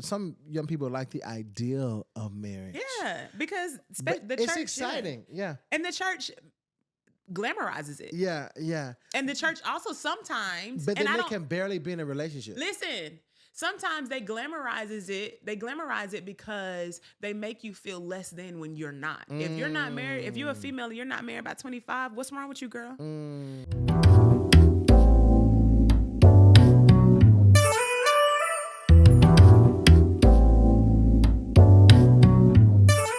some young people like the ideal of marriage. Yeah, because But the church, it's exciting. Yeah. and the church glamorizes it. Yeah. Yeah. And the church also sometimes, But and then I they don't can barely be in a relationship. listen. Sometimes they glamorize it because they make you feel less than when you're not. If you're not married, if you're a female and you're not married by 25, what's wrong with you, girl?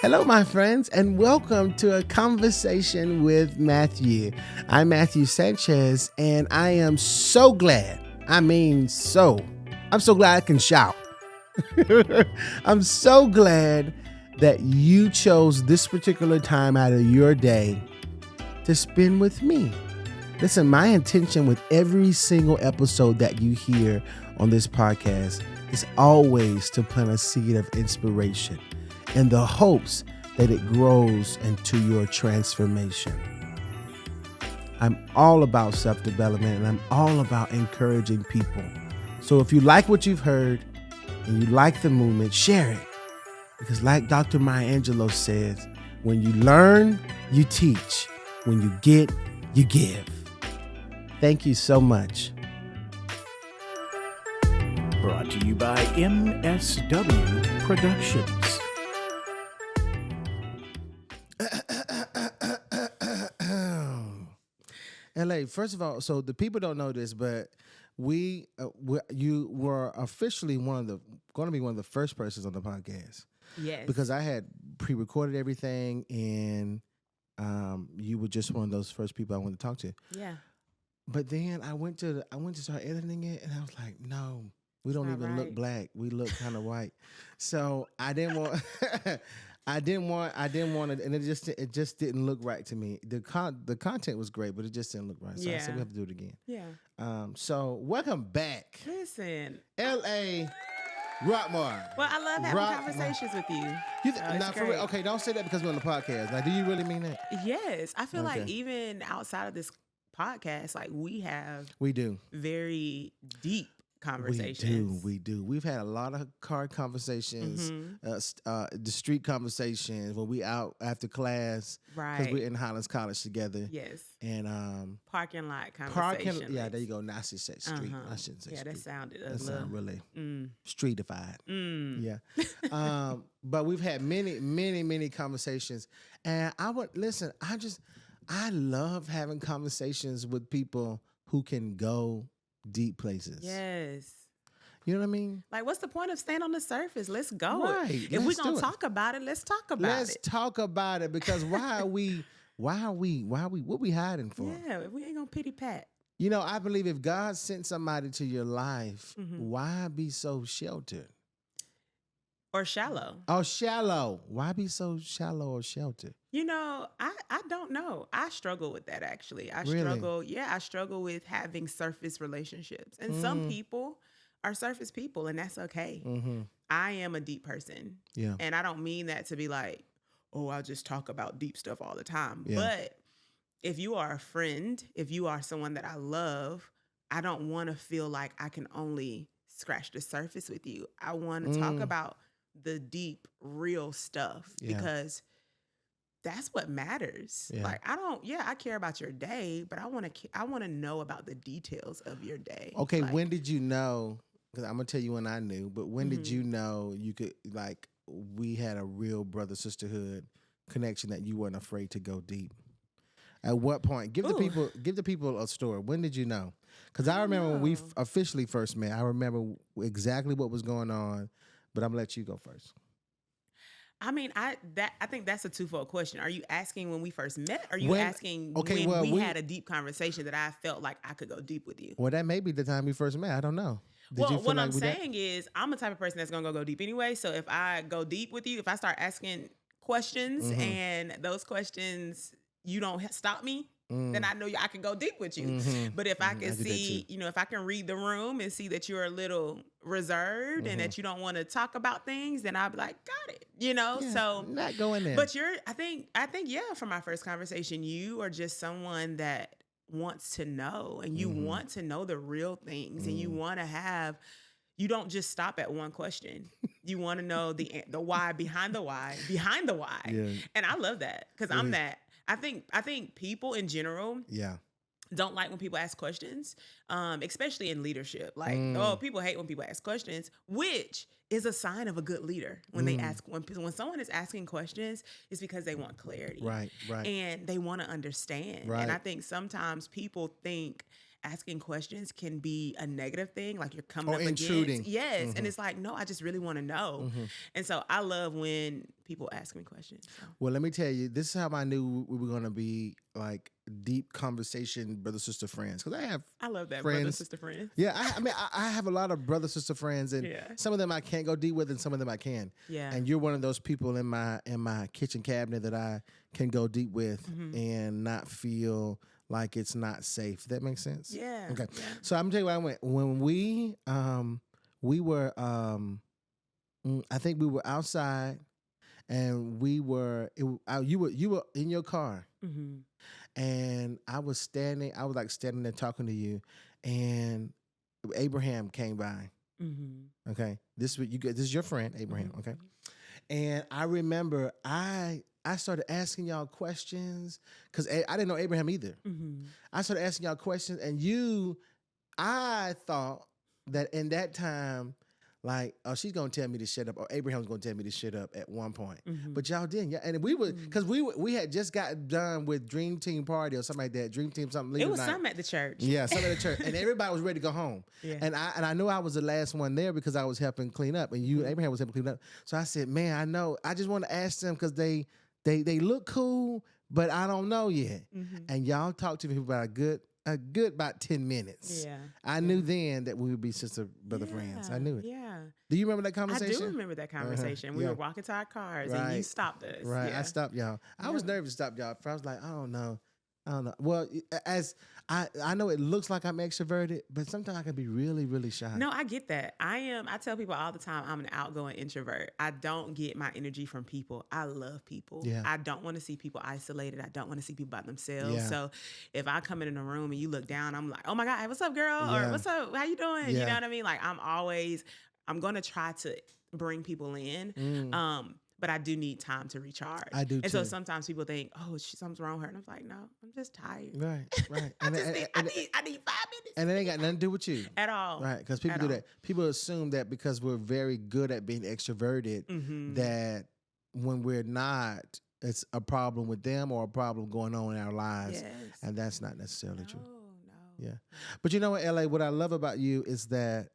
Hello, my friends, and welcome to A Conversation with Matthew. I'm Matthew Sanchez, and I am so glad. I'm so glad I can shout. I'm so glad that you chose this particular time out of your day to spend with me. Listen, my intention with every single episode that you hear on this podcast is always to plant a seed of inspiration in the hopes that it grows into your transformation. I'm all about self-development, and I'm all about encouraging people. So if you like what you've heard and you like the movement, share it. Because like Dr. Maya Angelou says, when you learn, you teach. When you get, you give. Thank you so much. Brought to you by MSW Productions. LA, first of all, so the people don't know this, but you were officially going to be one of the first persons on the podcast. Yes. Because I had pre-recorded everything, and you were just one of those first people I wanted to talk to. Yeah. But then I went to start editing it, and I was like, no, we don't even look black. We look kind of white. So I didn't want. I didn't want it, and it just didn't look right to me. The content was great, but it just didn't look right. So I said we have to do it again. Yeah. So welcome back, Listen, L.A. Rockmore. well, I love having conversations with you. Now, for real, okay, don't say that because we're on the podcast. Like, do you really mean that? Yes, I feel like even outside of this podcast, like we do very deep conversations. We do. We've had a lot of car conversations, the street conversations when we out after class, right? Because we're in Highlands College together. Yes, and parking lot conversation. Yeah, there you go. Now I should say street. I shouldn't say street. That sounded that sounded really streetified. Yeah. But we've had many conversations, and I love having conversations with people who can go deep places. Yes. You know what I mean? Like, what's the point of staying on the surface? Let's go. Right. If we're going to talk about it, let's talk about it. Let's talk about it, because why are we, what we hiding for? Yeah, we ain't going to pity pat. You know, I believe if God sent somebody to your life, why be so sheltered? Or shallow. Oh, shallow. Why be so shallow or sheltered? You know, I don't know. I struggle with that, actually. I struggle with having surface relationships. And some people are surface people, and that's okay. I am a deep person. Yeah. And I don't mean that to be like, oh, I'll just talk about deep stuff all the time. Yeah. But if you are a friend, if you are someone that I love, I don't want to feel like I can only scratch the surface with you. I want to talk about the deep, real stuff, because that's what matters. Yeah. Like, I care about your day, but I want to know about the details of your day. Okay, like, when did you know? Because I'm gonna tell you when I knew, but when did you know you could, like, we had a real brother sisterhood connection that you weren't afraid to go deep? At what point? Give the people a story. When did you know? Because I remember when we officially first met. I remember exactly what was going on, but I'm gonna let you go first. I mean, I think that's a twofold question. Are you asking when we first met? Or are you asking when we had a deep conversation that I felt like I could go deep with you? Well, that may be the time we first met. I don't know. What I'm saying is, I'm the type of person that's going to go deep anyway. So if I go deep with you, if I start asking questions and those questions, you don't stop me, then I know I can go deep with you. But if I can see, if I can read the room and see that you're a little reserved and that you don't want to talk about things, then I'll be like, got it. So not going there. But I think, from our first conversation, you are just someone that wants to know, and you want to know the real things, and you want to have you don't just stop at one question. You want to know the why behind the why behind the why. Yeah. And I love that because I'm that. I think people in general don't like when people ask questions, especially in leadership. Like, people hate when people ask questions, which is a sign of a good leader. When they ask, when someone is asking questions, it's because they want clarity, right, and they want to understand. Right. And I think sometimes people think asking questions can be a negative thing, like you're coming up intruding. against. Yes, and it's like, no, I just really want to know. And so I love when people ask me questions. So. Well, let me tell you, this is how I knew we were going to be like deep conversation, brother, sister, friends. Because I love that, friends. brother, sister, friends. Yeah, I mean, I have a lot of brother, sister, friends, and some of them I can't go deep with, and some of them I can. Yeah. And you're one of those people in my kitchen cabinet that I can go deep with and not feel like it's not safe. That makes sense? Yeah. Okay. Yeah. So I'm gonna tell you where I went. When we were I think we were outside, and you were in your car, and I was standing there talking to you, and Abraham came by. Okay, this is your friend Abraham. Okay, and I remember I started asking y'all questions because I didn't know Abraham either. I started asking y'all questions, and I thought that in that time, like, oh, she's gonna tell me to shut up, or Abraham's gonna tell me to shut up at one point. But y'all didn't, and we were because we had just got done with Dream Team Party or something like that. Dream Team something. It was something at the church. Yeah, something at the church, and everybody was ready to go home. Yeah. And I knew I was the last one there because I was helping clean up, and you and Abraham was helping clean up. So I said, man, I know. I just want to ask them because they look cool, but I don't know yet. And y'all talked to me about a good about 10 minutes. Yeah. I knew then that we would be sister brother friends. I knew it. Yeah. Do you remember that conversation? I do remember that conversation. We were walking to our cars and you stopped us. Right. Yeah. I stopped y'all. I was nervous to stop y'all. I was like, I don't know. Well, as I know it looks like I'm extroverted, but sometimes I can be really, really shy. No, I get that. I tell people all the time, I'm an outgoing introvert. I don't get my energy from people. I love people. Yeah. I don't want to see people isolated. I don't want to see people by themselves. Yeah. So if I come in a room and you look down, I'm like, oh my God, what's up, girl? Yeah. Or what's up? How you doing? Yeah. You know what I mean? Like I'm going to try to bring people in. But I do need time to recharge. I do And too. so sometimes people think, oh, something's wrong with her. And I'm like, no, I'm just tired. Right. I need 5 minutes. And it ain't got nothing to do with you. At all. Right, because people do that. People assume that because we're very good at being extroverted, that when we're not, it's a problem with them or a problem going on in our lives. Yes. And that's not necessarily true. No. Yeah. But you know what, LA, what I love about you is that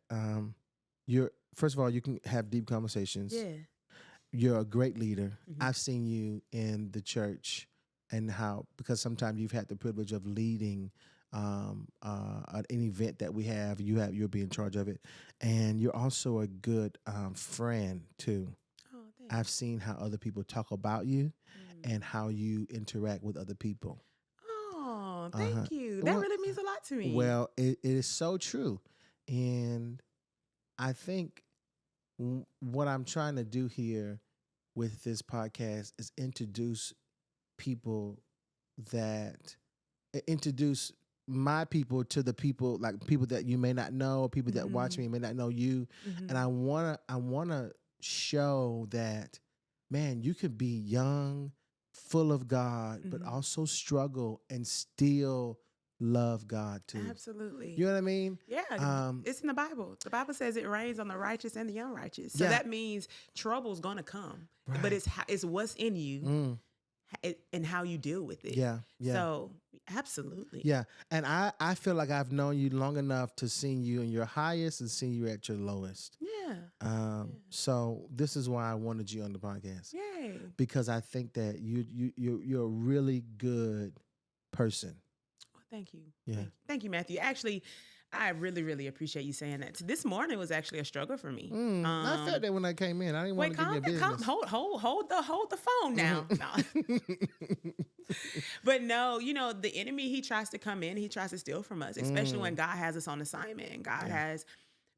first of all, you can have deep conversations. Yeah. You're a great leader. I've seen you in the church and because sometimes you've had the privilege of leading an event that we have. You'll be in charge of it. And you're also a good friend too. Oh, thanks. I've seen how other people talk about you and how you interact with other people. Oh, thank you. That really means a lot to me. Well, it is so true. And I think what I'm trying to do here with this podcast is introduce my people to the people, like people that you may not know, people that watch me may not know you. And I wanna show that, man, you could be young, full of God, but also struggle and still love God too. Absolutely. You know what I mean? Yeah. It's in the Bible. The Bible says it rains on the righteous and the unrighteous. So that means trouble's gonna come, but it's what's in you and how you deal with it. Yeah. So absolutely. Yeah. And I feel like I've known you long enough to see you in your highest and see you at your lowest. Yeah. So this is why I wanted you on the podcast. Yay. Because I think that you're a really good person. Thank you. Yeah. Thank you, Matthew. Actually, I really, really appreciate you saying that. This morning was actually a struggle for me. I felt that when I came in. I didn't want to give you a business. Hold the phone now. No. But no, the enemy, he tries to come in. He tries to steal from us, especially when God has us on assignment and God has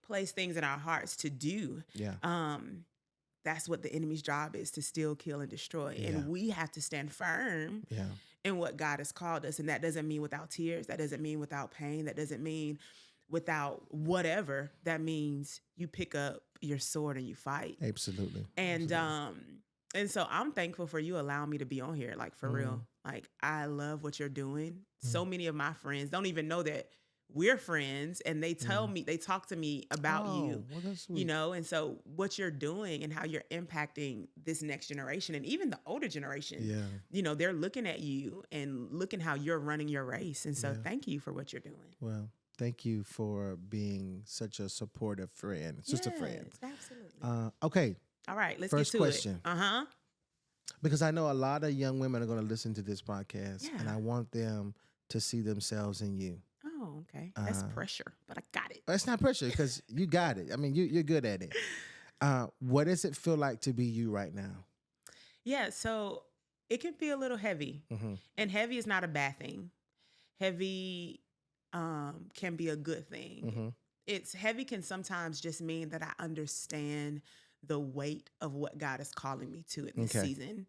placed things in our hearts to do. Yeah. That's what the enemy's job is, to steal, kill, and destroy. Yeah. And we have to stand firm in what God has called us. And that doesn't mean without tears. That doesn't mean without pain. That doesn't mean without whatever, that means you pick up your sword and you fight. Absolutely. And Absolutely. and so I'm thankful for you allowing me to be on here, like for real. Like I love what you're doing. So many of my friends don't even know that we're friends, and they tell me, they talk to me about you, Well, that's sweet. you know. And so what you're doing and how you're impacting this next generation and even the older generation, Yeah. you know, they're looking at you and looking how you're running your race. And so thank you for what you're doing. Well, thank you for being such a supportive friend, sister friend. Absolutely. Okay. All right, let's First get to question. it. Because I know a lot of young women are going to listen to this podcast, and Yeah. I want them to see themselves in you. Oh, okay. That's pressure, but I got it. It's not pressure because you got it. I mean, you're good at it. What does it feel like to be you right now? Yeah, so it can be a little heavy, and heavy is not a bad thing. Heavy can be a good thing. It's heavy can sometimes just mean that I understand the weight of what God is calling me to in this season.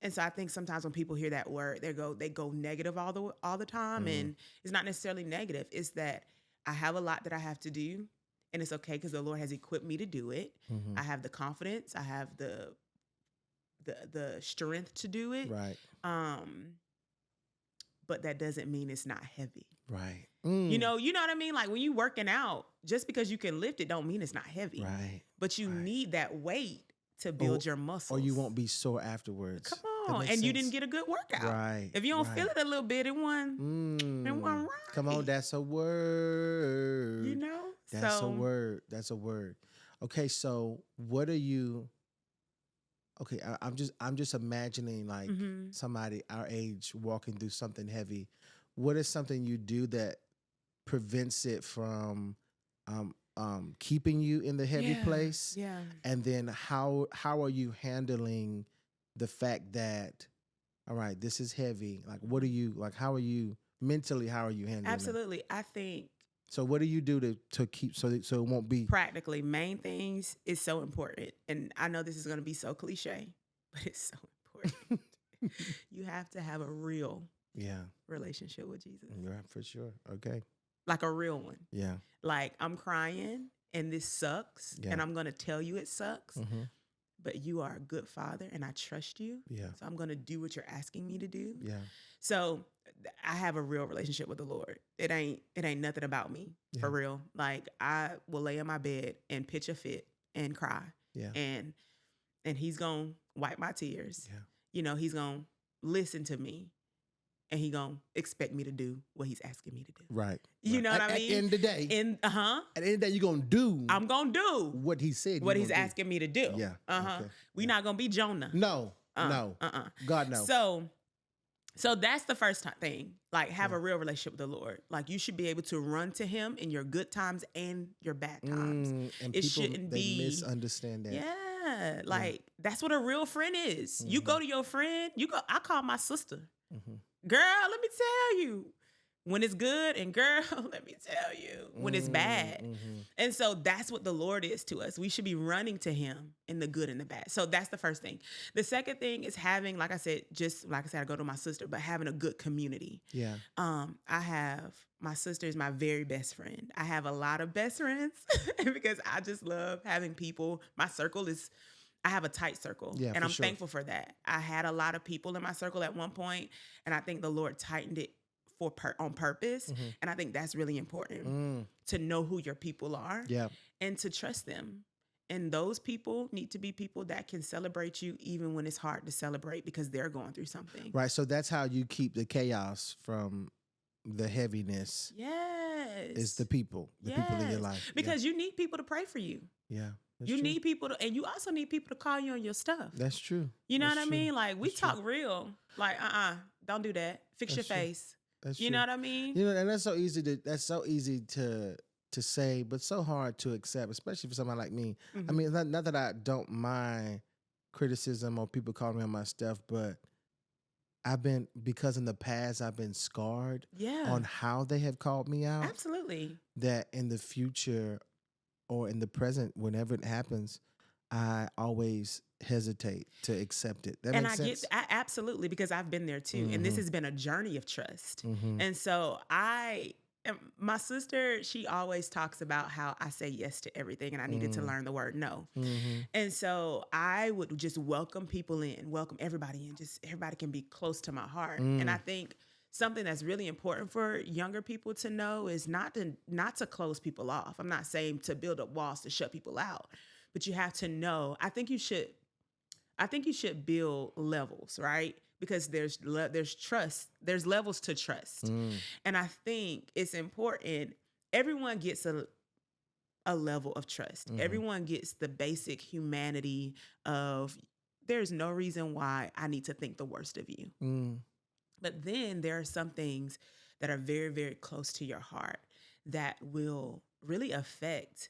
And so I think sometimes when people hear that word, they go negative all the time, and it's not necessarily negative. It's that I have a lot that I have to do, and it's okay because the Lord has equipped me to do it. I have the confidence, I have the strength to do it. Right. But that doesn't mean it's not heavy. Right. You know what I mean? Like when you working out, just because you can lift it don't mean it's not heavy. Right. But you need that weight to build your muscles. Or you won't be sore afterwards. Come on. And you didn't get a good workout. Right. If you don't feel it a little bit, it wasn't right. Come on, that's a word. You know? That's a word. That's a word. Okay, so what are you? Okay, I'm just imagining like somebody our age walking through something heavy. What is something you do that prevents it from keeping you in the heavy place? Yeah. And then how are you handling the fact that, all right, this is heavy? Like, what are you like? How are you mentally? How are you handling it? Absolutely. I think. So what do you do to keep so it won't be practically main things is so important? And I know this is going to be so cliche, but it's so important. You have to have a real relationship with Jesus. Yeah, for sure. Okay. Like a real one. Yeah. Like I'm crying and this sucks and I'm going to tell you it sucks. But you are a good father and I trust you. Yeah. So I'm going to do what you're asking me to do. Yeah. So I have a real relationship with the Lord. It ain't nothing about me, for real. Like I will lay in my bed and pitch a fit and cry. Yeah. And he's going to wipe my tears. Yeah. You know, he's going to listen to me. And he going to expect me to do what he's asking me to do. Right. You know what I mean? At the end of the day. At the end of the day, you're going to do. I'm going to do. What he said. What he's asking me to do. Yeah. Okay. We're not going to be Jonah. No. No. God, no. So that's the first thing. Like, have a real relationship with the Lord. Like, you should be able to run to him in your good times and your bad times. And it shouldn't be. They misunderstand that. Yeah. Like, that's what a real friend is. You go to your friend. I call my sister. Girl, let me tell you when it's good, and girl, let me tell you when it's bad. And so that's what the Lord is to us. We should be running to him in the good and the bad. So that's the first thing. The second thing is having, like I said, I go to my sister, but having a good community. Yeah. My sister is my very best friend. I have a lot of best friends because I just love having people. I have a tight circle, and I'm thankful for that. I had a lot of people in my circle at one point, and I think the Lord tightened it on purpose. And I think that's really important to know who your people are and to trust them. And those people need to be people that can celebrate you even when it's hard to celebrate because they're going through something. Right. So that's how you keep the chaos from the heaviness. Yes. It's the people in your life. Because you need people to pray for you. Yeah. You need people to, and you also need people to call you on your stuff. That's true. You know what I mean? Like we talk real. Like, don't do that. Fix your face. That's you true. know what I mean? You know, and that's so easy to say, but so hard to accept, especially for somebody like me. I mean, not that I don't mind criticism or people calling me on my stuff, but because in the past I've been scarred on how they have called me out. Absolutely. That in the future or in the present, whenever it happens, I always hesitate to accept it. That makes sense? Absolutely, because I've been there too. And this has been a journey of trust. And so I And my sister, she always talks about how I say yes to everything and I needed to learn the word no. Mm-hmm. And so I would just welcome people in, welcome everybody in, just everybody can be close to my heart. And I think something that's really important for younger people to know is not to close people off. I'm not saying to build up walls to shut people out, but you have to know, I think you should build levels, right? Because there's trust, there's levels to trust. And I think it's important, everyone gets a level of trust. Everyone gets the basic humanity of there's no reason why I need to think the worst of you. But then there are some things that are very, very close to your heart that will really affect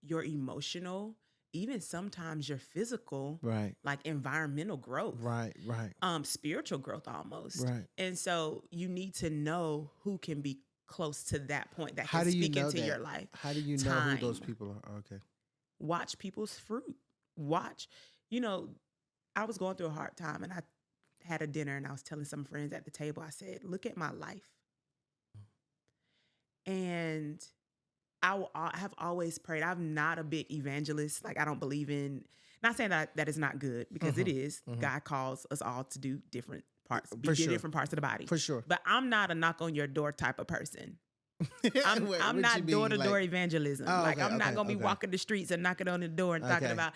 your emotional, even sometimes your physical, Right. like environmental growth. Right. Spiritual growth almost. Right. And so you need to know who can be close to that point that How can do you speak know into that? your life. How do you know who those people are? Okay. Watch people's fruit. Watch, I was going through a hard time and I had a dinner and I was telling some friends at the table, I said, look at my life. And I have always prayed. I'm not a big evangelist. Like I don't believe in, not saying that is not good because it is. God calls us all to do different parts, different parts of the body. For sure. But I'm not a knock on your door type of person. Wait, I'm not door-to-door evangelism. Oh, I'm not going to be walking the streets and knocking on the door and talking about,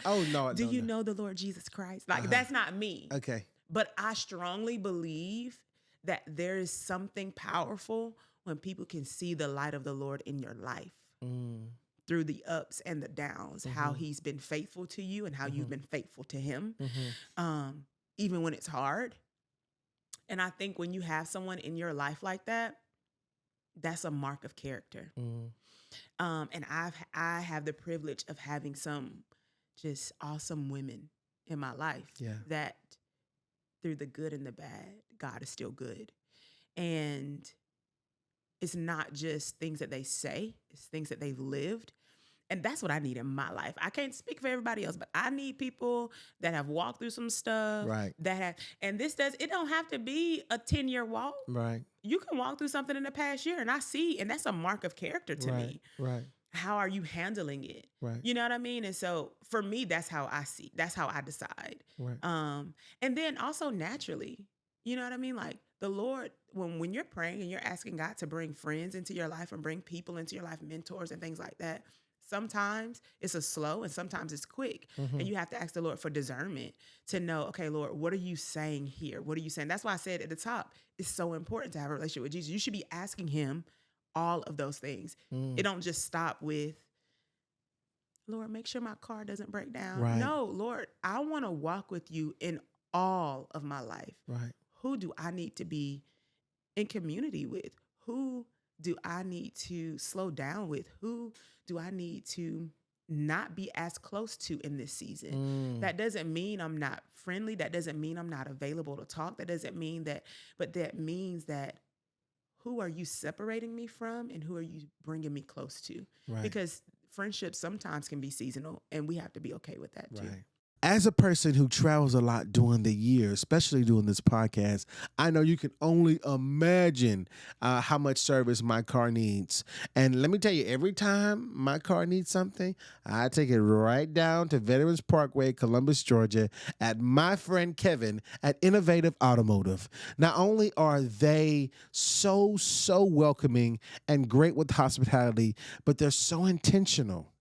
do you know the Lord Jesus Christ? Like that's not me. Okay. But I strongly believe that there is something powerful when people can see the light of the Lord in your life. Through the ups and the downs, how he's been faithful to you and how you've been faithful to him, even when it's hard. And I think when you have someone in your life like that, that's a mark of character. And I have the privilege of having some just awesome women in my life that through the good and the bad, God is still good. And it's not just things that they say, it's things that they've lived. And that's what I need in my life. I can't speak for everybody else, but I need people that have walked through some stuff. Right. And it don't have to be a 10-year walk. Right. You can walk through something in the past year and and that's a mark of character to me. Right. How are you handling it? Right. You know what I mean? And so for me, that's how I see, that's how I decide. Right. And then also naturally, you know what I mean? Like the Lord, when you're praying and you're asking God to bring friends into your life and bring people into your life, mentors and things like that, sometimes it's a slow and sometimes it's quick. And you have to ask the Lord for discernment to know, okay, Lord, what are you saying here? What are you saying? That's why I said at the top, it's so important to have a relationship with Jesus. You should be asking him all of those things. It don't just stop with, Lord, make sure my car doesn't break down. Right. No, Lord, I want to walk with you in all of my life. Right. Who do I need to be in community with? Who do I need to slow down with? Who do I need to not be as close to in this season? That doesn't mean I'm not friendly. That doesn't mean I'm not available to talk. That doesn't mean that, but that means that who are you separating me from and who are you bringing me close to? Right. Because friendships sometimes can be seasonal and we have to be okay with that too. Right. As a person who travels a lot during the year, especially doing this podcast, I know you can only imagine how much service my car needs. And let me tell you, every time my car needs something, I take it right down to Veterans Parkway, Columbus, Georgia, at my friend Kevin at Innovative Automotive. Not only are they so welcoming and great with hospitality, but they're so intentional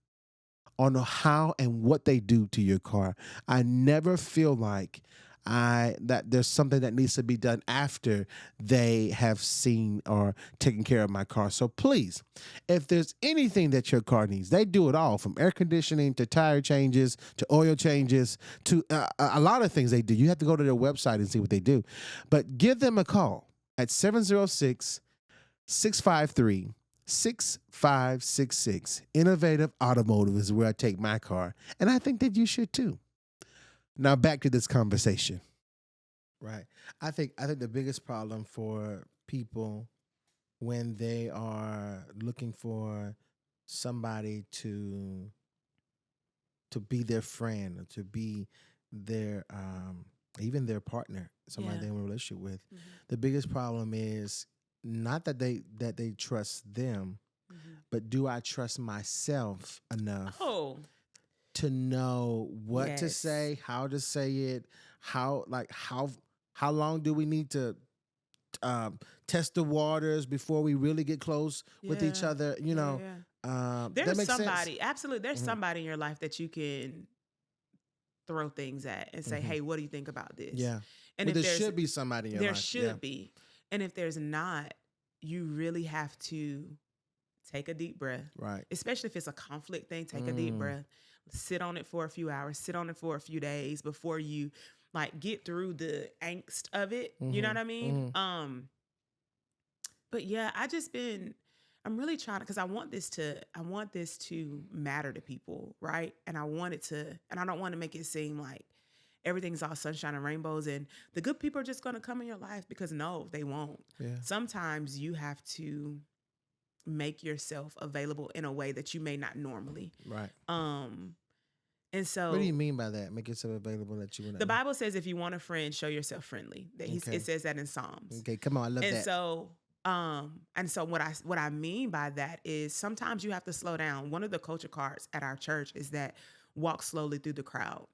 on how and what they do to your car. I never feel like that there's something that needs to be done after they have seen or taken care of my car. So please, if there's anything that your car needs, they do it all, from air conditioning to tire changes to oil changes to a lot of things they do. You have to go to their website and see what they do. But give them a call at 706-653 6566. Innovative Automotive is where I take my car, and I think that you should too. Now back to this conversation. Right. I think the biggest problem for people when they are looking for somebody to be their friend or to be their even their partner, somebody they're in a relationship with, the biggest problem is not that they trust them, but do I trust myself enough to know what to say, how to say it, how long do we need to test the waters before we really get close with each other? You know, there's somebody, absolutely. There's somebody in your life that you can throw things at and say, hey, what do you think about this? Yeah. And well, there should be somebody in your life. There should be. And if there's not, you really have to take a deep breath. Right. Especially if it's a conflict thing, take a deep breath. Sit on it for a few hours, sit on it for a few days before you like get through the angst of it. You know what I mean? But yeah, I'm really trying to, because I want this to matter to people, right? And I don't want to make it seem like everything's all sunshine and rainbows and the good people are just going to come in your life, because no, they won't. Yeah. Sometimes you have to make yourself available in a way that you may not normally. Right. And so, what do you mean by that? Make yourself available that you would. The Bible says if you want a friend, show yourself friendly. It says that in Psalms. Okay, come on, I love that. And so what I mean by that is sometimes you have to slow down. One of the culture cards at our church is that walk slowly through the crowd.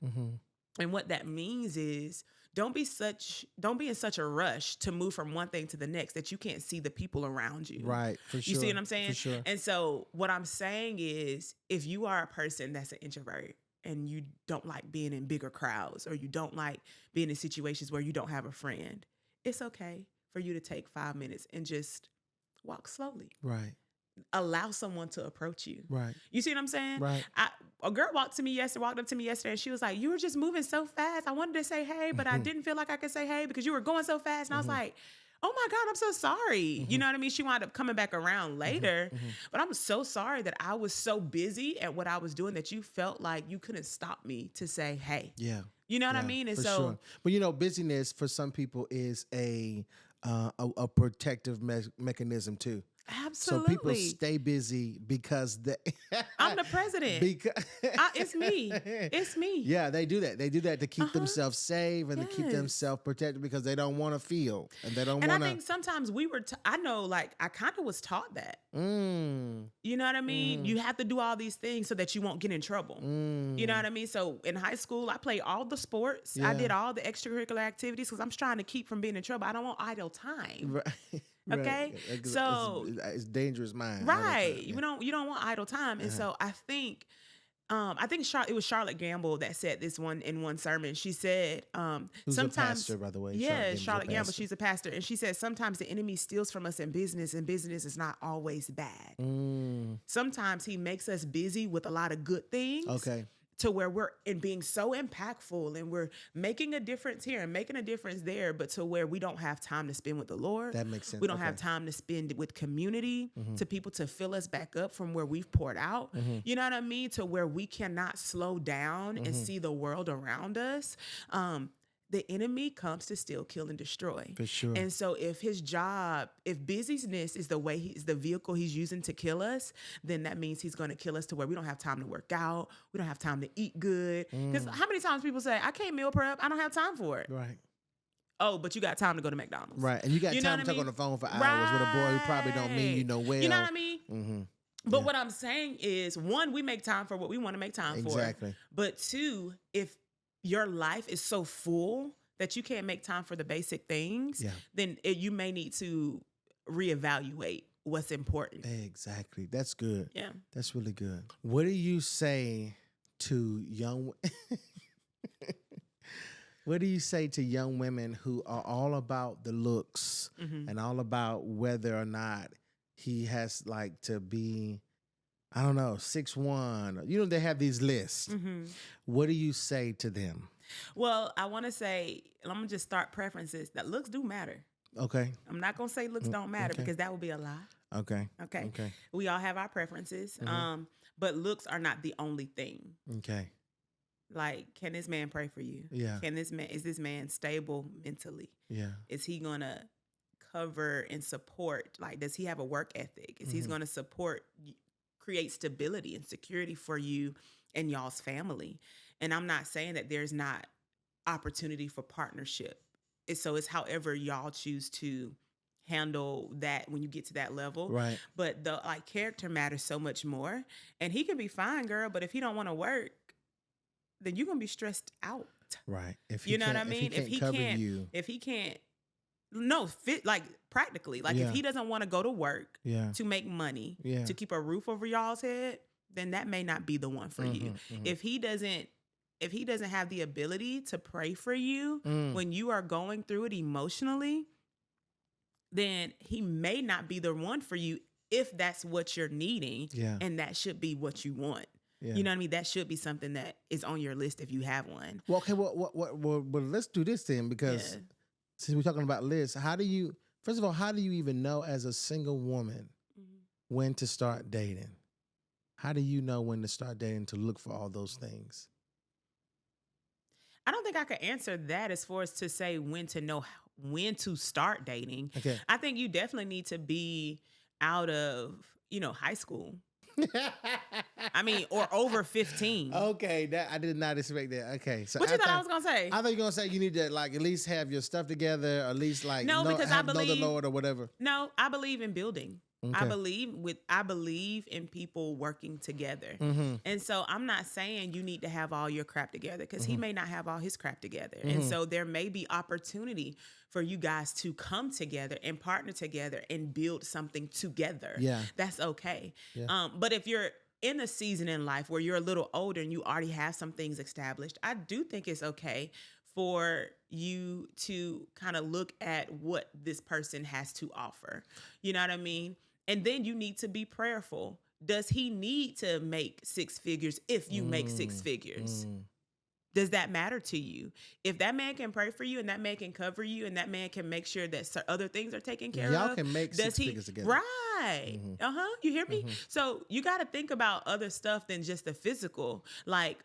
And what that means is don't be in such a rush to move from one thing to the next that you can't see the people around you. Right, for sure. You see what I'm saying? For sure. And so what I'm saying is if you are a person that's an introvert and you don't like being in bigger crowds, or you don't like being in situations where you don't have a friend, it's okay for you to take 5 minutes and just walk slowly. Right. Allow someone to approach you. Right. You see what I'm saying? Right. A girl walked up to me yesterday and she was like, you were just moving so fast. I wanted to say hey, but I didn't feel like I could say hey because you were going so fast. And I was like, oh my God, I'm so sorry. You know what I mean? She wound up coming back around later, but I'm so sorry that I was so busy at what I was doing that you felt like you couldn't stop me to say hey. Yeah. You know what I mean? And for so, sure. But you know, busyness for some people is a protective mechanism too. Absolutely. So people stay busy because I'm the president. It's me. It's me. Yeah, they do that. They do that to keep themselves safe and to keep themselves protected because they don't want to feel and they don't want to. And I think sometimes I know, like, I kind of was taught that. You know what I mean? You have to do all these things so that you won't get in trouble. You know what I mean? So in high school, I played all the sports. Yeah. I did all the extracurricular activities because I'm trying to keep from being in trouble. I don't want idle time. Right. Okay, right. So it's dangerous mind. Right, you don't want idle time, and so I think it was Charlotte Gamble that said this in one sermon. She said, who's sometimes, a pastor, by the way. Yeah, Charlotte Gamble. She's a pastor, and she said sometimes the enemy steals from us in business, and business is not always bad. Sometimes he makes us busy with a lot of good things. Okay. To where we're being so impactful and we're making a difference here and making a difference there, but to where we don't have time to spend with the Lord. That makes sense. We don't have time to spend with community, to people to fill us back up from where we've poured out. You know what I mean? To where we cannot slow down and see the world around us. The enemy comes to steal, kill, and destroy. For sure. And so if busyness is the vehicle he's using to kill us, then that means he's going to kill us to where we don't have time to work out. We don't have time to eat good. Because how many times people say, I can't meal prep. I don't have time for it. Right. Oh, but you got time to go to McDonald's. Right. And you got time to talk on the phone for hours with a boy who probably don't mean you know well. You know what I mean? But what I'm saying is, one, we make time for what we want to make time for. Exactly. But two, if your life is so full that you can't make time for the basic things, then you may need to reevaluate what's important. Exactly. That's good. Yeah. That's really good. What do you say to young What do you say to young women who are all about the looks and all about whether or not he has like to be, I don't know, 6'1"? You know, they have these lists. What do you say to them? Well, I want to say, I'm going to just start preferences, that looks do matter. Okay. I'm not going to say looks don't matter because that would be a lie. Okay. We all have our preferences, but looks are not the only thing. Okay. Like, can this man pray for you? Yeah. Is this man stable mentally? Yeah. Is he going to cover and support? Like, does he have a work ethic? Is he going to support, create stability and security for you and y'all's family? And I'm not saying that there's not opportunity for partnership. It's however y'all choose to handle that when you get to that level. Right. But the like character matters so much more. And he can be fine, girl, but if he don't want to work, then you're gonna be stressed out. Right. If You know what I mean? if he can't fit like practically. Like if he doesn't want to go to work to make money, to keep a roof over y'all's head, then that may not be the one for you. If he doesn't have the ability to pray for you when you are going through it emotionally, then he may not be the one for you if that's what you're needing. Yeah. And that should be what you want. Yeah. You know what I mean? That should be something that is on your list if you have one. Well, okay, well let's do this then, because since we're talking about lists, first of all, how do you even know as a single woman when to start dating? How do you know when to start dating, to look for all those things? I don't think I could answer that as far as to say when to know when to start dating. Okay. I think you definitely need to be out of, high school. I mean, or over 15. Okay, that I did not expect that. Okay, so what you thought I was gonna say? I thought you were gonna say you need to like at least have your stuff together, or at least like know the Lord or whatever. No, I believe in building. Okay. I believe in people working together. Mm-hmm. And so I'm not saying you need to have all your crap together, because he may not have all his crap together. Mm-hmm. And so there may be opportunity for you guys to come together and partner together and build something together. Yeah. That's okay. Yeah. But if you're in a season in life where you're a little older and you already have some things established, I do think it's okay for you to kind of look at what this person has to offer. You know what I mean? And then you need to be prayerful. Does he need to make 6 figures if you make 6 figures? Does that matter to you? If that man can pray for you and that man can cover you and that man can make sure that other things are taken care of. Y'all can make 6 figures together. Right. Mm-hmm. You hear me? Mm-hmm. So you got to think about other stuff than just the physical. Like,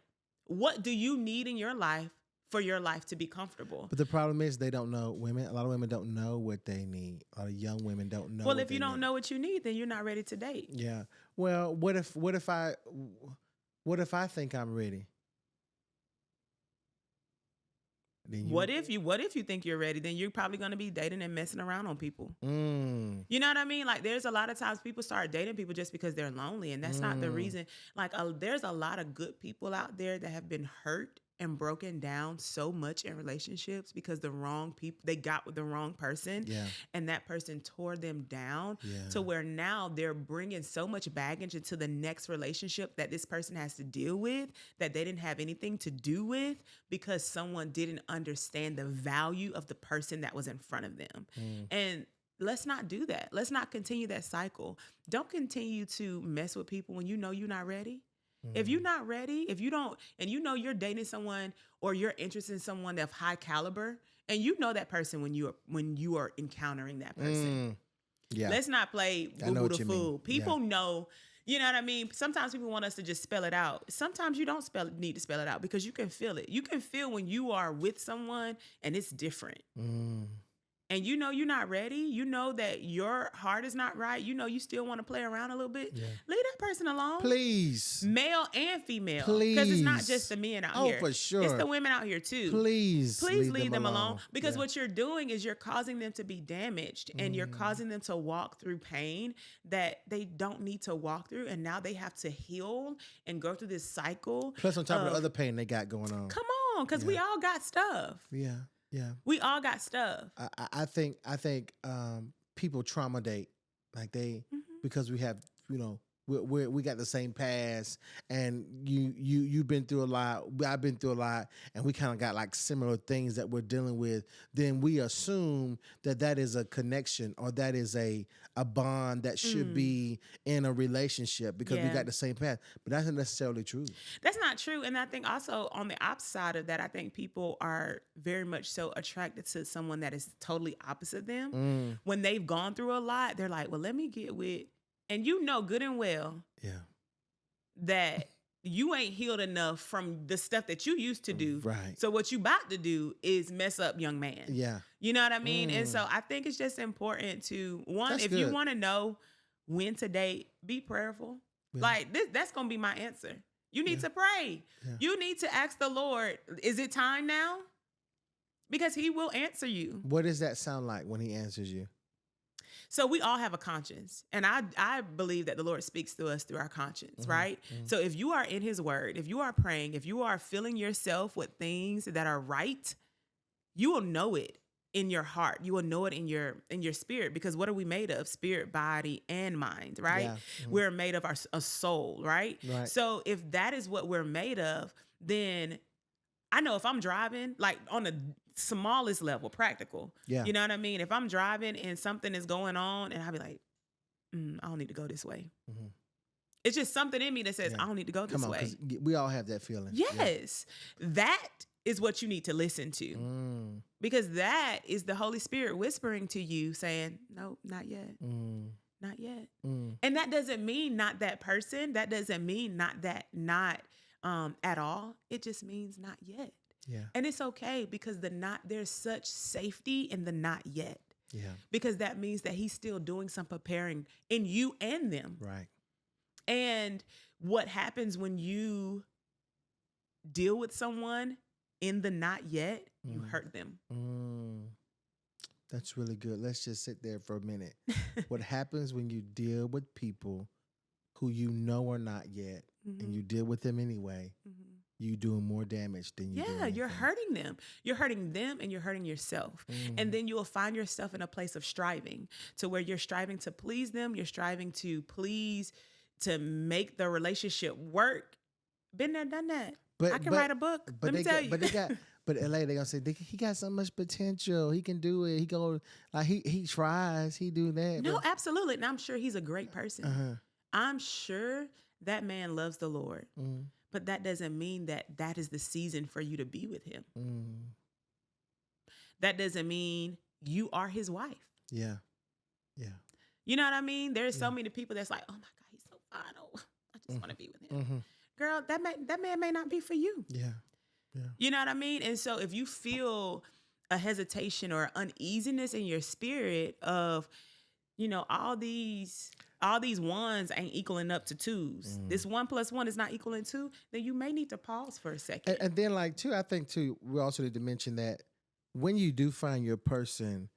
what do you need in your life for your life to be comfortable? But the problem is they don't know. A lot of women don't know what they need. A lot of young women don't know. Well, if you don't know what you need, then you're not ready to date. Yeah. Well, what if I think I'm ready? What if you think you're ready? Then you're probably going to be dating and messing around on people. You know what I mean? Like, there's a lot of times people start dating people just because they're lonely, and that's not the reason. Like, there's a lot of good people out there that have been hurt and broken down so much in relationships because the wrong people, they got with the wrong person, and that person tore them down to where now they're bringing so much baggage into the next relationship that this person has to deal with that they didn't have anything to do with because someone didn't understand the value of the person that was in front of them. And let's not do that. Let's not continue that cycle. Don't continue to mess with people when you know you're not ready. If you're not ready, if you don't, and you know you're dating someone or you're interested in someone of high caliber, and you know that person when you are encountering that person. Let's not play boo-boo the fool. People know, you know what I mean? Sometimes people want us to just spell it out. Sometimes you don't need to spell it out because you can feel it. You can feel when you are with someone and it's different. And you know you're not ready. You know that your heart is not right. You know you still want to play around a little bit. Leave that person alone. Please. Male and female. Please. Because it's not just the men out here. Oh, for sure. It's the women out here too. Please leave them alone. Because what you're doing is you're causing them to be damaged and you're causing them to walk through pain that they don't need to walk through. And now they have to heal and go through this cycle. Plus on top of the other pain they got going on. Come on, because we all got stuff. Yeah. Yeah, we all got stuff. I think people trauma date like they because we have we got the same past, and you've been through a lot, I've been through a lot, and we kind of got like similar things that we're dealing with. Then we assume that is a connection or that is a bond that should be in a relationship because we got the same past. But that's not necessarily true. That's not true. And I think also on the opposite side of that, I think people are very much so attracted to someone that is totally opposite them. When they've gone through a lot, they're like, well, let me get with. And you know good and well that you ain't healed enough from the stuff that you used to do. Right. So what you about to do is mess up young man. Yeah. You know what I mean? And so I think it's just important to, you want to know when to date, be prayerful. Yeah. Like that's going to be my answer. You need to pray. Yeah. You need to ask the Lord, is it time now? Because he will answer you. What does that sound like when he answers you? So we all have a conscience. And I believe that the Lord speaks to us through our conscience, right? So if you are in his word, if you are praying, if you are filling yourself with things that are right, you will know it in your heart. You will know it in your spirit, because what are we made of? Spirit, body, and mind, right? Yeah. We're made of a soul, right? Right. So if that is what we're made of, then I know if I'm driving, like on the smallest level, practical, Yeah. you know what I mean? If I'm driving and something is going on, and I'll be like, I don't need to go this way. It's just something in me that says, Yeah. I don't need to go this Come on, way. 'cause we all have that feeling. Yes. That is what you need to listen to. Because that is the Holy Spirit whispering to you saying, nope, not yet. Not yet. And that doesn't mean not that person. That doesn't mean not at all. It just means not yet. Yeah. And it's okay, because there's such safety in the not yet. Yeah. Because that means that he's still doing some preparing in you and them. Right. And what happens when you deal with someone in the not yet, you hurt them. That's really good. Let's just sit there for a minute. What happens when you deal with people who you know are not yet, and you deal with them anyway, you doing more damage than you do Yeah, you're hurting them. You're hurting them, and you're hurting yourself. And then you will find yourself in a place of striving, to where you're striving to please them. You're striving to make the relationship work. Been there, done that. I can write a book. Let me tell you. But LA, they gonna say he got so much potential. He can do it. He go like he tries. He do that. No, absolutely. And I'm sure he's a great person. I'm sure that man loves the Lord. But that doesn't mean that is the season for you to be with him. That doesn't mean you are his wife. Yeah. Yeah. You know what I mean? There's so many people that's like, oh my God, he's so fine. Oh, I just want to be with him. Girl, that man may not be for you. Yeah. Yeah. You know what I mean? And so if you feel a hesitation or uneasiness in your spirit of, all these ones ain't equaling up to twos. This 1 + 1 is not equaling 2. Then you may need to pause for a second. And then I think we also need to mention that when you do find your person,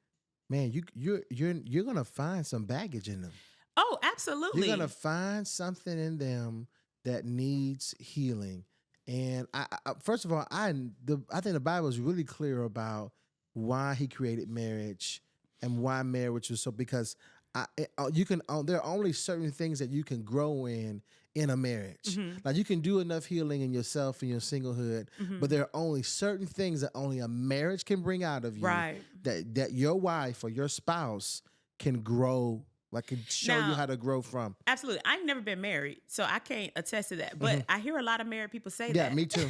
man, you're gonna find some baggage in them. Oh, absolutely. You're gonna find something in them that needs healing. And I first of all, I think the Bible is really clear about why he created marriage and why marriage was so, because there are only certain things that you can grow in a marriage. Like you can do enough healing in yourself and your singlehood, but there are only certain things that only a marriage can bring out of you, right, that your wife or your spouse can grow, like can show you how to grow from. Absolutely. I've never been married, so I can't attest to that. But I hear a lot of married people say that. Yeah, me too.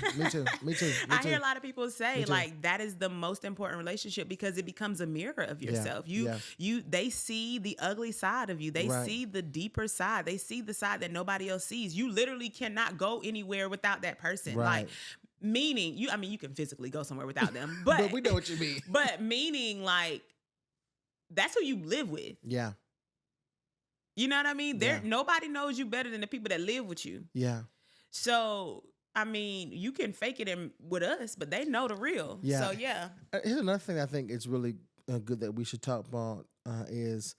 I hear a lot of people say like that is the most important relationship, because it becomes a mirror of yourself. They see the ugly side of you. They see the deeper side. They see the side that nobody else sees. You literally cannot go anywhere without that person. Right. Like, meaning you can physically go somewhere without them, but we know what you mean. But meaning, like, that's who you live with. Yeah. You know what I mean? Nobody knows you better than the people that live with you. Yeah. So, you can fake it with us, but they know the real. Yeah. So, yeah. Here's another thing I think is really good that we should talk about is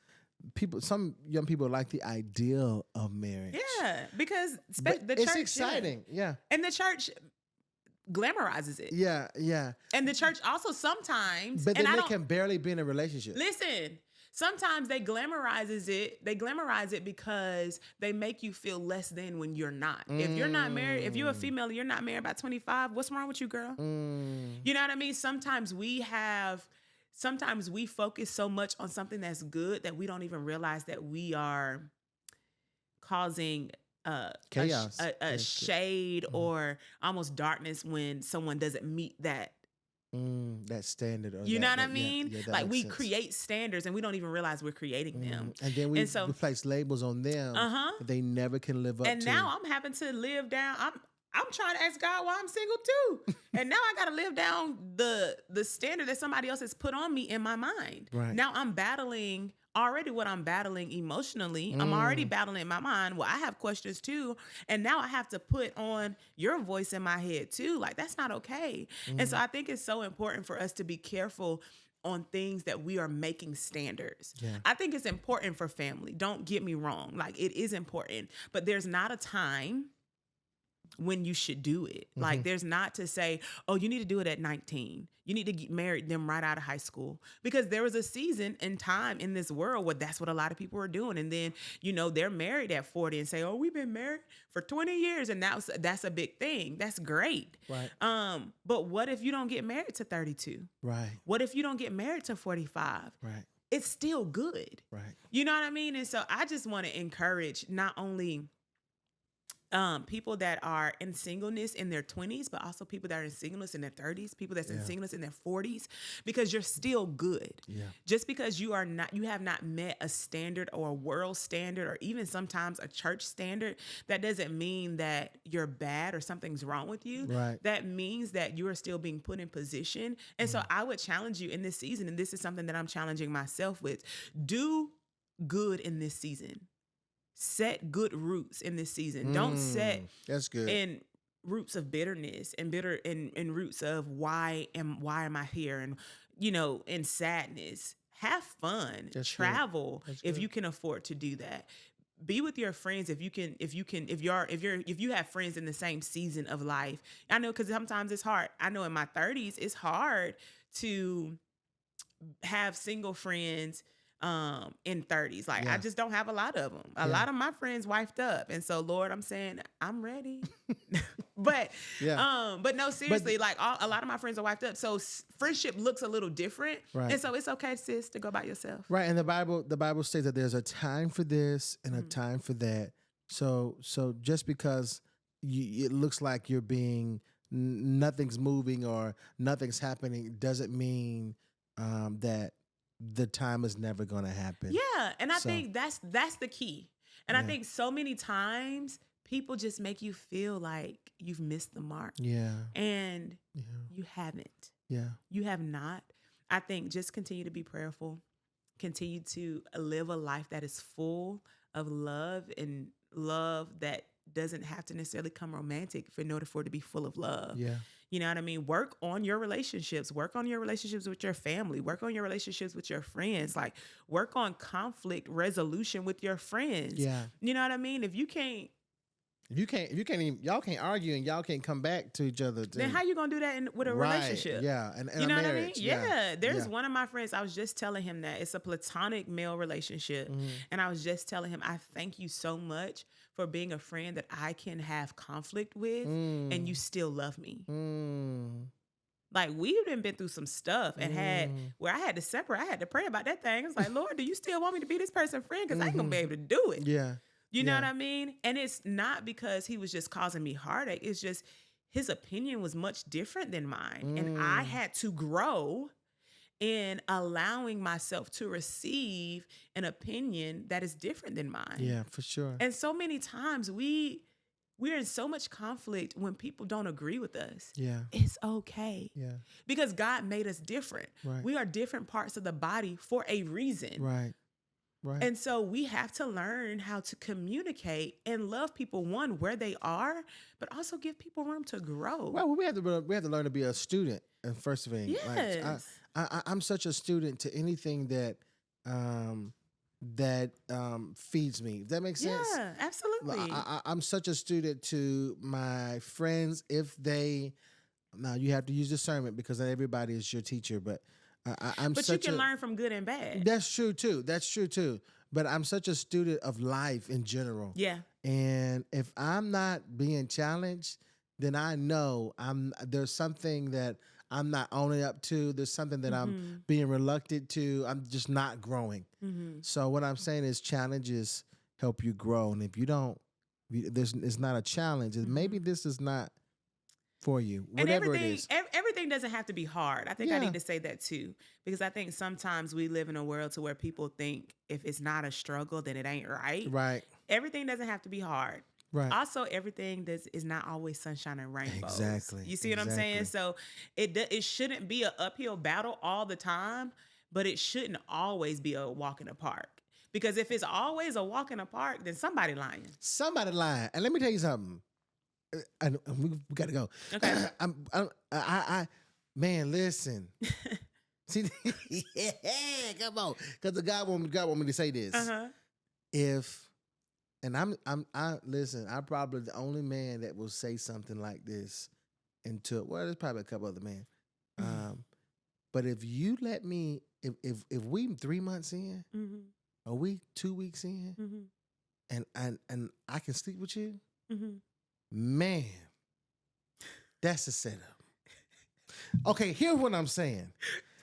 some young people like the ideal of marriage. Yeah, because the church, it's exciting. Yeah. And the church glamorizes it. Yeah, yeah. And the church also sometimes, but they can barely be in a relationship. Listen. Sometimes they glamorize it because they make you feel less than when you're not. If you're not married, if you're a female and you're not married by 25, what's wrong with you, girl? You know what I mean? Sometimes we focus so much on something that's good that we don't even realize that we are causing chaos, a shade or almost darkness when someone doesn't meet that standard. You know what I mean? Yeah, like we sense. Create standards and we don't even realize we're creating them. And then we place labels on them that they never can live up to. And now I'm having to live down. I'm trying to ask God why I'm single too. And now I got to live down the standard that somebody else has put on me in my mind. Right. Now I'm battling already what I'm battling emotionally. I'm already battling in my mind. Well, I have questions too. And now I have to put on your voice in my head too. Like, that's not okay. And so I think it's so important for us to be careful on things that we are making standards. Yeah. I think it's important for family. Don't get me wrong. Like, it is important, but there's not a time when you should do it. Like, there's not to say, oh, you need to do it at 19. You need to get married them right out of high school, because there was a season and time in this world where that's what a lot of people are doing. And then, they're married at 40 and say, oh, we've been married for 20 years. And that's a big thing. That's great. Right. But what if you don't get married to 32? Right. What if you don't get married to 45? Right. It's still good. Right. You know what I mean? And so I just want to encourage not only people that are in singleness in their 20s, but also people that are in singleness in their 30s, people that's in singleness in their 40s, because you're still good. Yeah. Just because you have not met a standard or a world standard or even sometimes a church standard, that doesn't mean that you're bad or something's wrong with you. Right. That means that you are still being put in position. And so I would challenge you in this season, and this is something that I'm challenging myself with: do good in this season. Set good roots in this season. Don't set that's good. in roots of bitterness and roots of why am I here, and in sadness. Have fun. That's travel if good. you can afford to do that. Be with your friends if you have friends in the same season of life. I know, because sometimes it's hard. I know in my 30s it's hard to have single friends in 30s. Like, I just don't have a lot of them. A lot of my friends wifed up. And so, Lord, I'm saying I'm ready. but no, seriously, a lot of my friends are wifed up. So friendship looks a little different. Right. And so it's okay, sis, to go by yourself. Right. And the Bible states that there's a time for this and a time for that. So just because it looks like you're being, nothing's moving or nothing's happening, doesn't mean that the time is never going to happen. Yeah. And I think that's the key. And I think so many times people just make you feel like you've missed the mark. Yeah. And you haven't. Yeah. You have not. I think just continue to be prayerful. Continue to live a life that is full of love, and love that doesn't have to necessarily come romantic in order for it to be full of love. Yeah. You know what I mean? Work on your relationships. Work on your relationships with your family. Work on your relationships with your friends. Like, work on conflict resolution with your friends. Yeah. You know what I mean? If you can't even, y'all can't argue and y'all can't come back to each other. Then how you gonna do that with a relationship? Yeah. And you know a marriage. what I mean? Yeah. There's Yeah. one of my friends, I was just telling him that it's a platonic male relationship. And I was just telling him, I thank you so much for being a friend that I can have conflict with and you still love me. Like, we've been through some stuff and had where I had to separate. I had to pray about that thing. It's like, Lord, do you still want me to be this person's friend? Because I ain't gonna be able to do it. Yeah. You know what I mean? And it's not because he was just causing me heartache. It's just his opinion was much different than mine. And I had to grow in allowing myself to receive an opinion that is different than mine. Yeah, for sure. And so many times we're in so much conflict when people don't agree with us. Yeah. It's okay. Yeah. Because God made us different. Right. We are different parts of the body for a reason. Right. Right. And so we have to learn how to communicate and love people, one, where they are, but also give people room to grow. Well, we have to learn to be a student. First thing, Yes. I'm such a student to anything that feeds me. Does that make sense? Yeah, absolutely. I'm such a student to my friends. Now you have to use discernment because not everybody is your teacher, but But you can learn from good and bad. That's true too. But I'm such a student of life in general. Yeah. And if I'm not being challenged, then I know there's something that I'm not owning up to. There's something that I'm being reluctant to. I'm just not growing. So what I'm saying is challenges help you grow. And if you don't, it's not a challenge. Maybe this is not for you, whatever it is. Everything doesn't have to be hard. I think I need to say that too, because I think sometimes we live in a world to where people think if it's not a struggle, then it ain't right. Right. Everything doesn't have to be hard. Right. Also, everything is not always sunshine and rainbows. Exactly. You see what I'm saying? So it shouldn't be an uphill battle all the time, but it shouldn't always be a walk in the park. Because if it's always a walk in the park, then somebody lying. And let me tell you something. And we got to go. Okay. Man, listen. See, yeah, come on, because the God want me to say this. I listen. I'm probably the only man that will say something like this. There's probably a couple other men. But if you let me, if we 3 months in, or we 2 weeks in, and I can sleep with you, man, that's a setup. Okay, here's what I'm saying.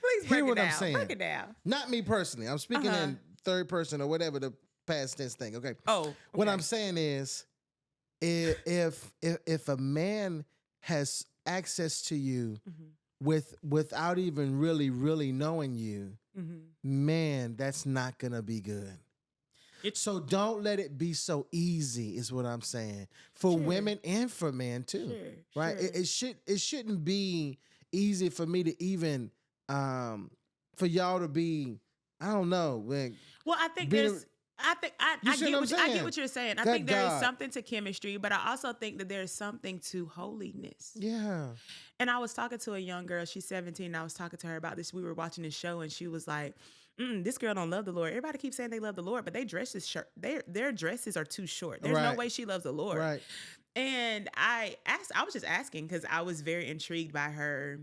Please break it down. Break it down. Not me personally. I'm speaking in third person or whatever the past tense thing. Okay. Oh. Okay. What I'm saying is, if a man has access to you without even really knowing you, man, that's not gonna be good. So don't let it be so easy, is what I'm saying, for women and for men too. Right? It shouldn't be easy for me to even for y'all to be, I don't know. Well, I think I get what you're saying. I think there is something to chemistry, but I also think that there's something to holiness. Yeah. And I was talking to a young girl, she's 17, and I was talking to her about this. We were watching this show, and she was like, this girl don't love the Lord. Everybody keeps saying they love the Lord, but their dresses are too short. There's no way she loves the Lord. Right. And I was just asking because I was very intrigued by her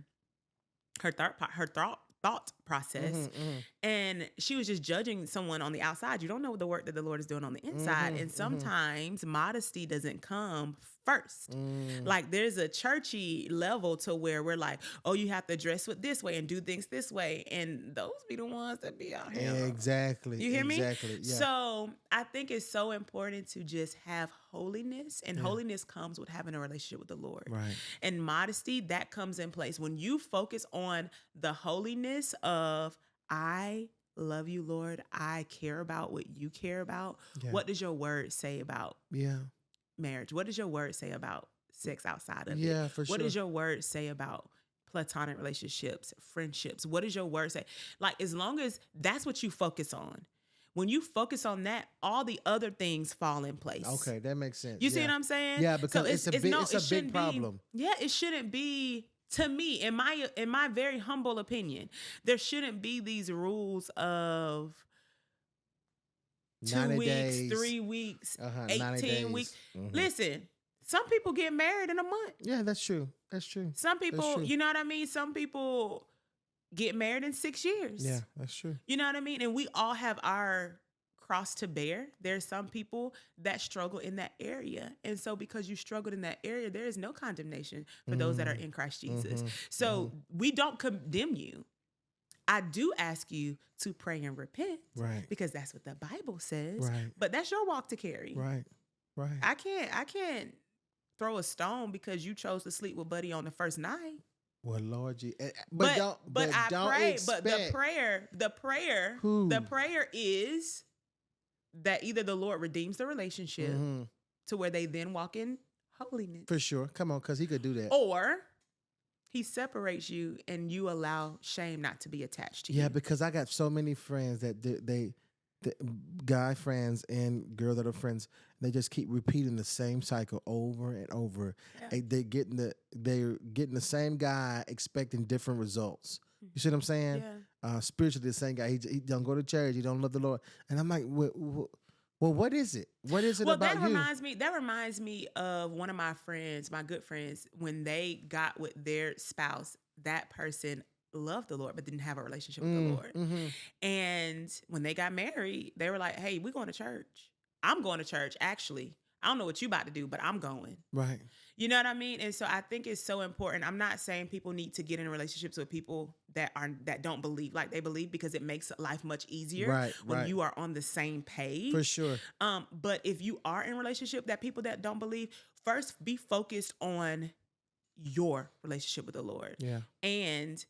thought process. And she was just judging someone on the outside. You don't know the work that the Lord is doing on the inside. And sometimes modesty doesn't come first. Like there's a churchy level to where we're like, oh, you have to dress with this way and do things this way. And those be the ones that be out here. Exactly. You hear me? Exactly. Yeah. So I think it's so important to just have holiness, and holiness comes with having a relationship with the Lord. Right. And modesty, that comes in place. When you focus on the holiness of, I love you, Lord, I care about what you care about. Yeah. What does your word say about marriage? What does your word say about sex outside of it? Yeah, for sure. What does your word say about platonic relationships, friendships? What does your word say? Like, as long as that's what you focus on, when you focus on that, all the other things fall in place. Okay, that makes sense. You see what I'm saying? Yeah, because it's a big problem. It shouldn't be, to me, in my very humble opinion, there shouldn't be these rules of 2 weeks, days, 3 weeks, 18 weeks. Mm-hmm. Listen, some people get married in a month. Yeah, that's true. That's true. Some people, you know what I mean? Some people get married in 6 years. Yeah, that's true. You know what I mean? And we all have our cross to bear. There's some people that struggle in that area. And so because you struggled in that area, there is no condemnation for those that are in Christ Jesus. So we don't condemn you. I do ask you to pray and repent. Right. Because that's what the Bible says. Right. But that's your walk to carry. Right. Right. I can't throw a stone because you chose to sleep with Buddy on the first night. Well, Lord, but I pray. But the prayer is that either the Lord redeems the relationship to where they then walk in holiness. For sure. Come on, because he could do that. Or he separates you and you allow shame not to be attached to you. Yeah, because I got so many friends that the guy friends and girl that are friends, they just keep repeating the same cycle over and over. Yeah. They're getting the same guy expecting different results. You see what I'm saying? Yeah. Spiritually, the same guy. He don't go to church. He don't love the Lord. And I'm like, well, what is it? What is it about you? That reminds me of one of my friends, my good friends, when they got with their spouse, that person loved the Lord but didn't have a relationship with the Lord. And when they got married, they were like, hey, we're going to church. I'm going to church, actually. I don't know what you about to do, but I'm going. Right. You know what I mean? And so I think it's so important. I'm not saying people need to get in relationships with people that don't believe like they believe, because it makes life much easier when you are on the same page. For sure. But if you are in a relationship that people that don't believe, first be focused on your relationship with the Lord. Yeah. And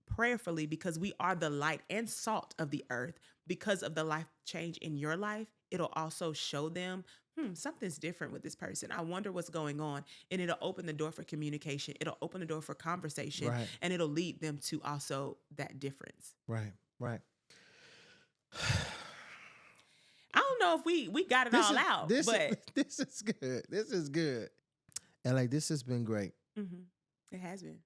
prayerfully, because we are the light and salt of the earth, because of the life change in your life, it'll also show them, something's different with this person. I wonder what's going on. And it'll open the door for communication. It'll open the door for conversation. Right. And it'll lead them to also that difference. Right, right. I don't know if we got it all out, but this is good. This is good. And like, this has been great. It has been.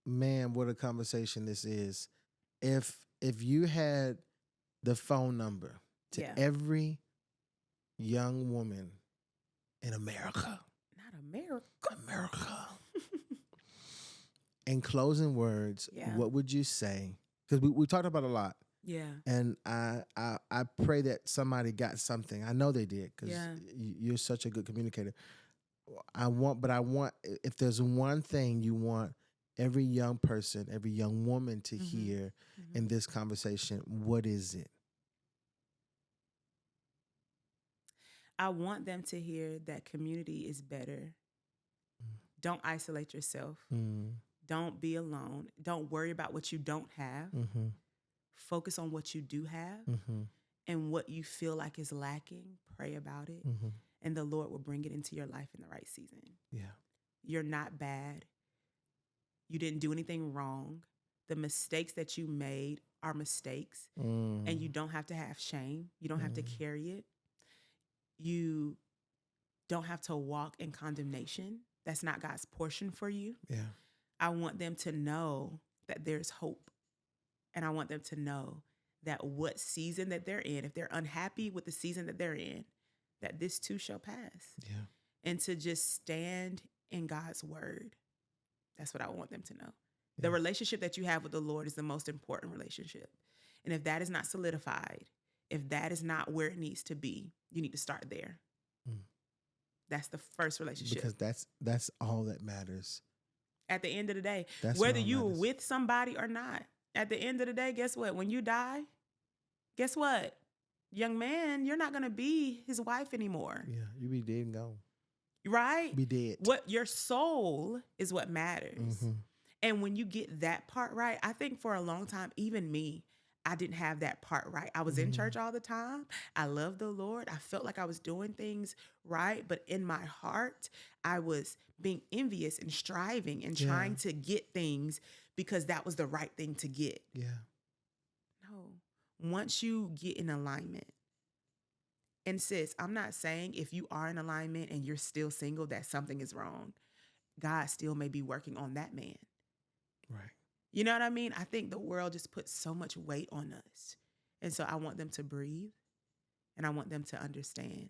Man, what a conversation this is. If you had the phone number to every young woman in America. Not America. America. In closing words, what would you say? Because we talked about a lot. Yeah. And I pray that somebody got something. I know they did because you're such a good communicator. I want, if there's one thing you want every young person, every young woman to hear in this conversation, what is it? I want them to hear that community is better. Don't isolate yourself. Don't be alone. Don't worry about what you don't have. Focus on what you do have. And what you feel like is lacking, pray about it. And the Lord will bring it into your life in the right season. Yeah. You're not bad. You didn't do anything wrong. The mistakes that you made are mistakes. And you don't have to have shame. You don't have to carry it. You don't have to walk in condemnation. That's not God's portion for you. Yeah. I want them to know that there's hope. And I want them to know that what season that they're in, if they're unhappy with the season that they're in, that this too shall pass. Yeah. And to just stand in God's word. That's what I want them to know. Yeah. The relationship that you have with the Lord is the most important relationship. And if that is not solidified, if that is not where it needs to be, you need to start there. That's the first relationship. Because that's all that matters. At the end of the day, whether you were with somebody or not, at the end of the day, guess what? When you die, guess what? Young man, you're not going to be his wife anymore. Yeah, you be dead and gone. Right? Be dead. What your soul is what matters. And when you get that part right, I think for a long time, even me, I didn't have that part right. I was in church all the time. I loved the Lord. I felt like I was doing things right. But in my heart, I was being envious and striving and trying to get things because that was the right thing to get. Yeah. No. Once you get in alignment, and sis, I'm not saying if you are in alignment and you're still single that something is wrong. God still may be working on that man. Right. You know what I mean? I think the world just puts so much weight on us. And so I want them to breathe. And I want them to understand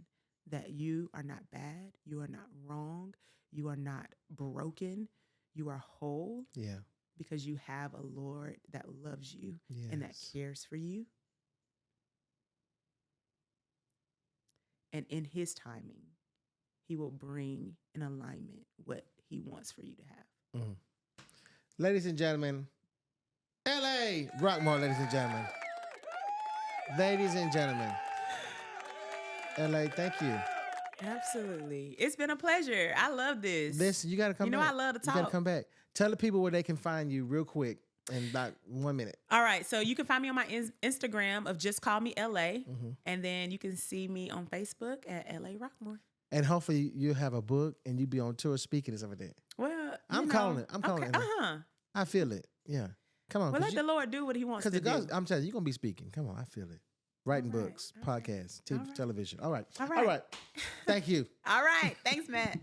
that you are not bad. You are not wrong. You are not broken. You are whole. Yeah. Because you have a Lord that loves you and that cares for you. And in his timing, he will bring in alignment what he wants for you to have. Ladies and gentlemen, LA, Rockmore, ladies and gentlemen. Ladies and gentlemen. LA, thank you. Absolutely. It's been a pleasure. I love this. Listen, you got to come back. You know I love to talk. You got to come back. Tell the people where they can find you real quick in about 1 minute. All right. So you can find me on my Instagram of Just Call Me LA. And then you can see me on Facebook at LA Rockmore. And hopefully you have a book and you be on tour speaking and stuff like that. Well, I'm calling it. I'm calling it. I feel it. Yeah. Come on. Well, let the Lord do what he wants to do. Because I'm telling you, you're going to be speaking. Come on. I feel it. Writing books, podcasts, television. All right. All right. Thank you. All right. Thanks, Matt.